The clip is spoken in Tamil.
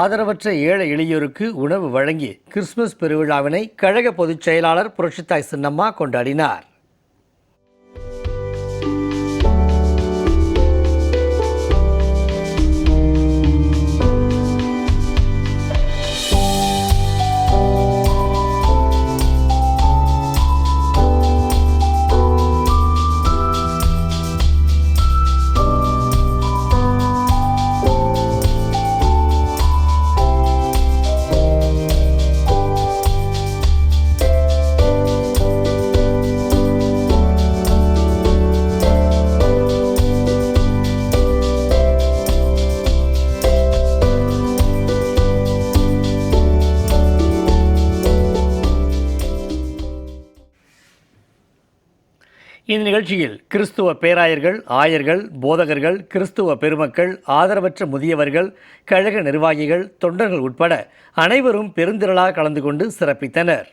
ஆதரவற்ற ஏழை எளியோருக்கு உணவு வழங்கி கிறிஸ்துமஸ் பெருவிழாவினை கழக பொதுச் செயலாளர் புரட்சித்தாய் சின்னம்மா கொண்டாடினார். இந்த நிகழ்ச்சியில் கிறிஸ்துவ பேராயர்கள், ஆயர்கள், போதகர்கள், கிறிஸ்துவ பெருமக்கள், ஆதரவற்ற முதியவர்கள், கழக நிர்வாகிகள், தொண்டர்கள் உட்பட அனைவரும் பெருந்திரளாக கலந்து கொண்டு சிறப்பித்தனர்.